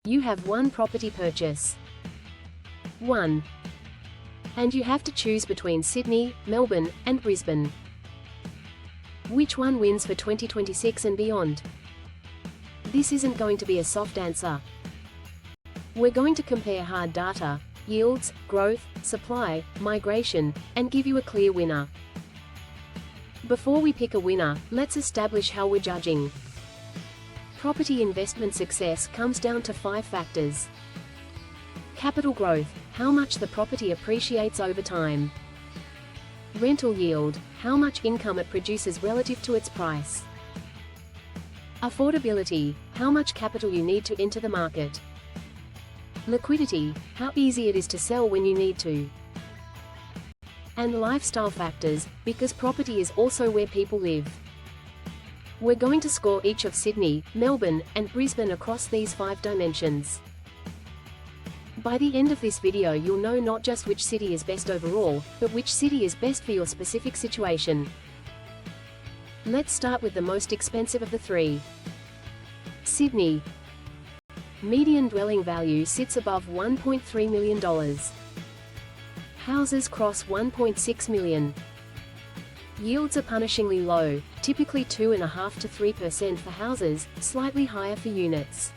You have one property purchase. 1. And you have to choose between Sydney, Melbourne, and Brisbane. Which one wins for 2026 and beyond? This isn't going to be a soft answer. We're going to compare hard data, yields, growth, supply, migration, and give you a clear winner. Before we pick a winner, let's establish how we're judging. Property investment success comes down to 5 factors. Capital growth, how much the property appreciates over time. Rental yield, how much income it produces relative to its price. Affordability, how much capital you need to enter the market. Liquidity, how easy it is to sell when you need to. And lifestyle factors, because property is also where people live. We're going to score each of Sydney, Melbourne, and Brisbane across these 5 dimensions. By the end of this video you'll know not just which city is best overall, but which city is best for your specific situation. Let's start with the most expensive of the 3. Sydney. Median dwelling value sits above $1.3 million. Houses cross 1.6 million. Yields are punishingly low, typically 2.5% to 3% for houses, slightly higher for units.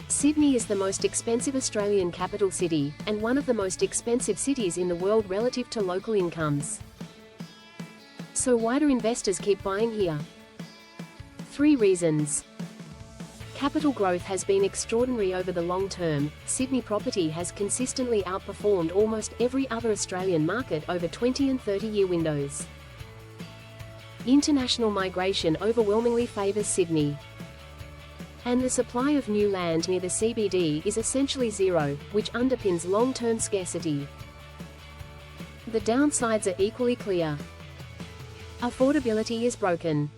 Sydney is the most expensive Australian capital city, and one of the most expensive cities in the world relative to local incomes. So why do investors keep buying here? 3 reasons. Capital growth has been extraordinary over the long term. Sydney property has consistently outperformed almost every other Australian market over 20 and 30-year windows. International migration overwhelmingly favours Sydney. And the supply of new land near the CBD is essentially zero, which underpins long-term scarcity. The downsides are equally clear. Affordability is broken.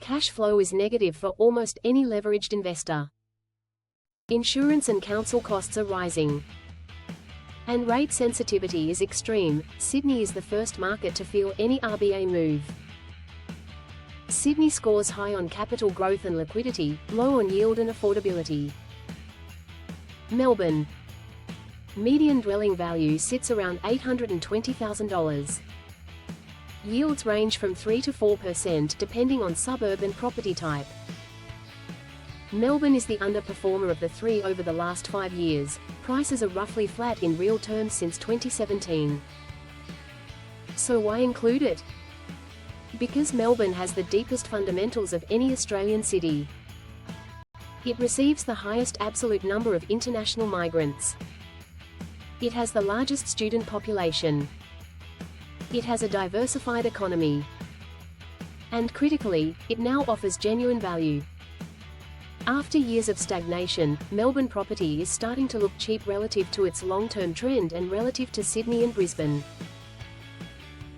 Cash flow is negative for almost any leveraged investor. Insurance and council costs are rising. And rate sensitivity is extreme. Sydney is the first market to feel any RBA move. Sydney scores high on capital growth and liquidity, low on yield and affordability. Melbourne. Median dwelling value sits around $820,000. Yields range from 3 to 4% depending on suburb and property type. Melbourne is the underperformer of the 3 over the last 5 years. Prices are roughly flat in real terms since 2017. So why include it? Because Melbourne has the deepest fundamentals of any Australian city. It receives the highest absolute number of international migrants. It has the largest student population. It has a diversified economy. And critically, it now offers genuine value. After years of stagnation, Melbourne property is starting to look cheap relative to its long-term trend and relative to Sydney and Brisbane.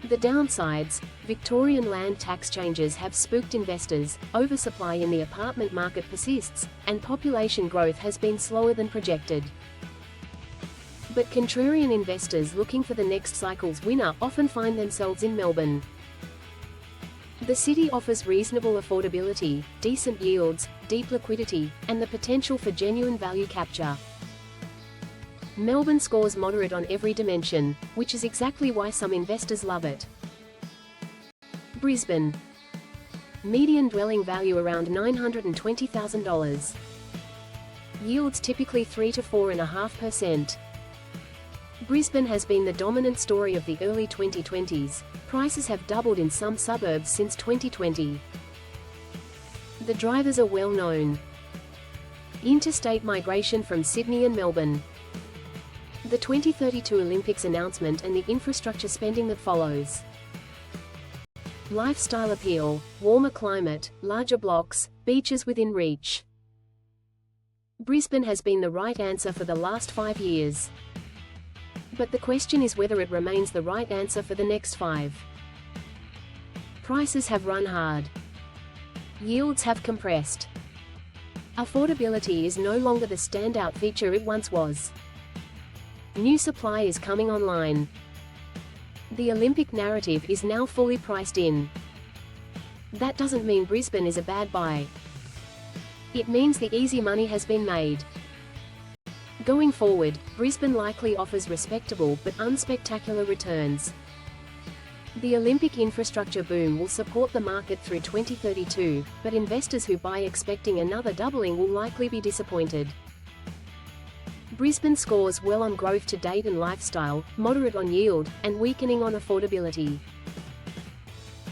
The downsides: Victorian land tax changes have spooked investors, oversupply in the apartment market persists, and population growth has been slower than projected. But contrarian investors looking for the next cycle's winner often find themselves in Melbourne. The city offers reasonable affordability, decent yields, deep liquidity, and the potential for genuine value capture. Melbourne scores moderate on every dimension, which is exactly why some investors love it. Brisbane. Median dwelling value around $920,000. Yields typically 3 to 4.5%. Brisbane has been the dominant story of the early 2020s. Prices have doubled in some suburbs since 2020. The drivers are well known. Interstate migration from Sydney and Melbourne. The 2032 Olympics announcement and the infrastructure spending that follows. Lifestyle appeal, warmer climate, larger blocks, beaches within reach. Brisbane has been the right answer for the last 5 years. But the question is whether it remains the right answer for the next 5. Prices have run hard. Yields have compressed. Affordability is no longer the standout feature it once was. New supply is coming online. The Olympic narrative is now fully priced in. That doesn't mean Brisbane is a bad buy. It means the easy money has been made. Going forward, Brisbane likely offers respectable but unspectacular returns. The Olympic infrastructure boom will support the market through 2032, but investors who buy expecting another doubling will likely be disappointed. Brisbane scores well on growth to date and lifestyle, moderate on yield, and weakening on affordability.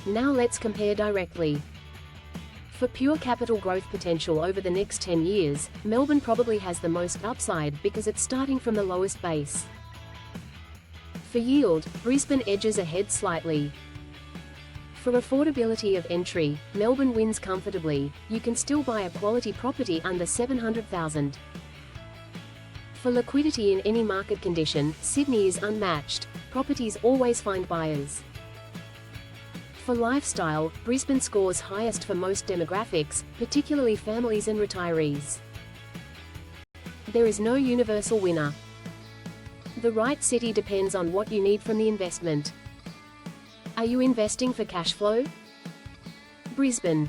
Now let's compare directly. For pure capital growth potential over the next 10 years, Melbourne probably has the most upside because it's starting from the lowest base. For yield, Brisbane edges ahead slightly. For affordability of entry, Melbourne wins comfortably. You can still buy a quality property under $700,000. For liquidity in any market condition, Sydney is unmatched. Properties always find buyers. For lifestyle, Brisbane scores highest for most demographics, particularly families and retirees. There is no universal winner. The right city depends on what you need from the investment. Are you investing for cash flow? Brisbane.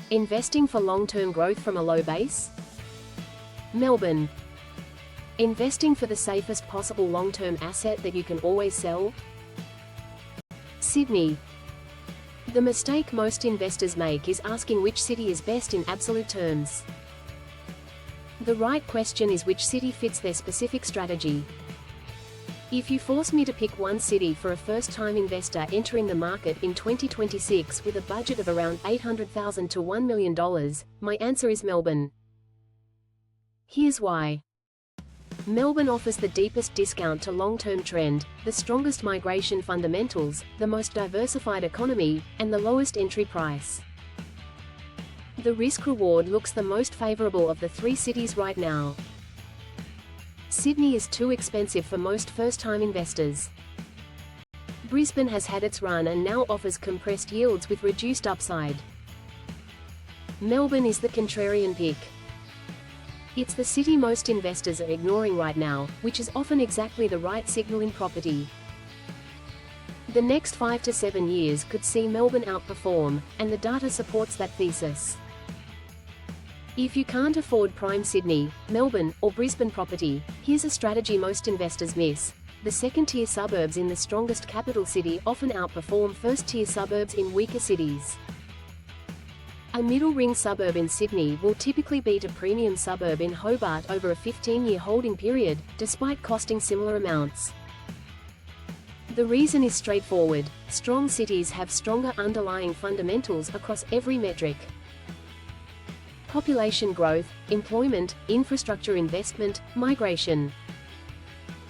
Investing for long-term growth from a low base? Melbourne. Investing for the safest possible long-term asset that you can always sell? Sydney. The mistake most investors make is asking which city is best in absolute terms. The right question is which city fits their specific strategy. If you force me to pick one city for a first-time investor entering the market in 2026 with a budget of around $800,000 to $1 million, my answer is Melbourne. Here's why. Melbourne offers the deepest discount to long-term trend, the strongest migration fundamentals, the most diversified economy, and the lowest entry price. The risk-reward looks the most favorable of the three cities right now. Sydney is too expensive for most first-time investors. Brisbane has had its run and now offers compressed yields with reduced upside. Melbourne is the contrarian pick. It's the city most investors are ignoring right now, which is often exactly the right signal in property. The next 5 to 7 years could see Melbourne outperform, and the data supports that thesis. If you can't afford prime Sydney, Melbourne, or Brisbane property, here's a strategy most investors miss. The second-tier suburbs in the strongest capital city often outperform first-tier suburbs in weaker cities. A middle-ring suburb in Sydney will typically beat a premium suburb in Hobart over a 15-year holding period, despite costing similar amounts. The reason is straightforward: strong cities have stronger underlying fundamentals across every metric. Population growth, employment, infrastructure investment, migration.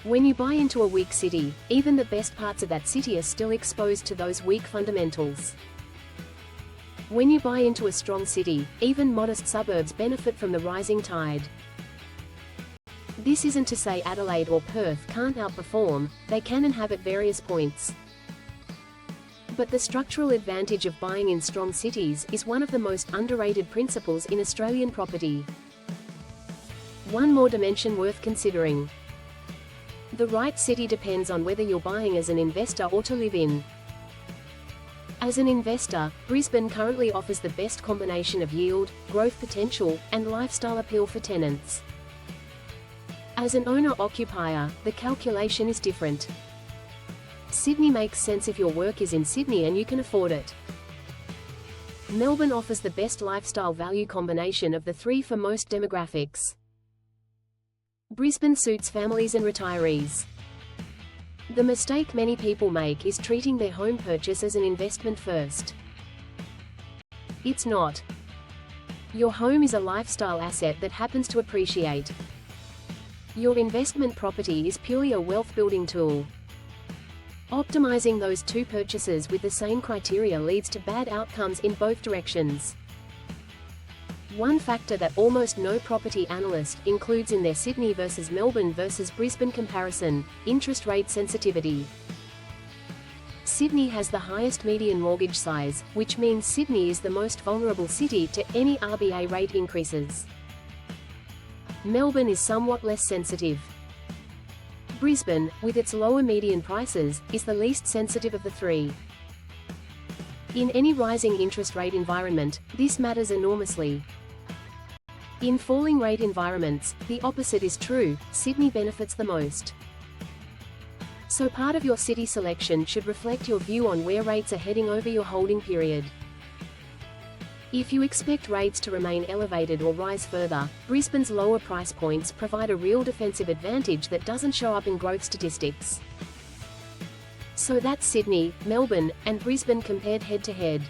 When you buy into a weak city, even the best parts of that city are still exposed to those weak fundamentals. When you buy into a strong city, even modest suburbs benefit from the rising tide. This isn't to say Adelaide or Perth can't outperform, they can and have at various points. But the structural advantage of buying in strong cities is one of the most underrated principles in Australian property. One more dimension worth considering. The right city depends on whether you're buying as an investor or to live in. As an investor, Brisbane currently offers the best combination of yield, growth potential, and lifestyle appeal for tenants. As an owner-occupier, the calculation is different. Sydney makes sense if your work is in Sydney and you can afford it. Melbourne offers the best lifestyle value combination of the three for most demographics. Brisbane suits families and retirees. The mistake many people make is treating their home purchase as an investment first. It's not. Your home is a lifestyle asset that happens to appreciate. Your investment property is purely a wealth-building tool. Optimizing those two purchases with the same criteria leads to bad outcomes in both directions. One factor that almost no property analyst includes in their Sydney versus Melbourne versus Brisbane comparison: interest rate sensitivity. Sydney has the highest median mortgage size, which means Sydney is the most vulnerable city to any RBA rate increases. Melbourne is somewhat less sensitive. Brisbane, with its lower median prices, is the least sensitive of the three. In any rising interest rate environment, this matters enormously. In falling rate environments, the opposite is true, Sydney benefits the most. So part of your city selection should reflect your view on where rates are heading over your holding period. If you expect rates to remain elevated or rise further, Brisbane's lower price points provide a real defensive advantage that doesn't show up in growth statistics. So that's Sydney, Melbourne, and Brisbane compared head-to-head.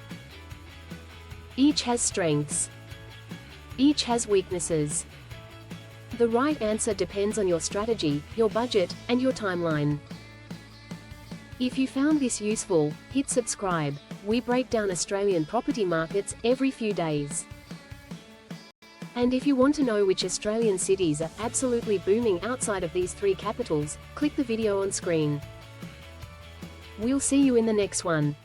Each has strengths. Each has weaknesses. The right answer depends on your strategy, your budget, and your timeline. If you found this useful, hit subscribe. We break down Australian property markets every few days. And if you want to know which Australian cities are absolutely booming outside of these three capitals, click the video on screen. We'll see you in the next one.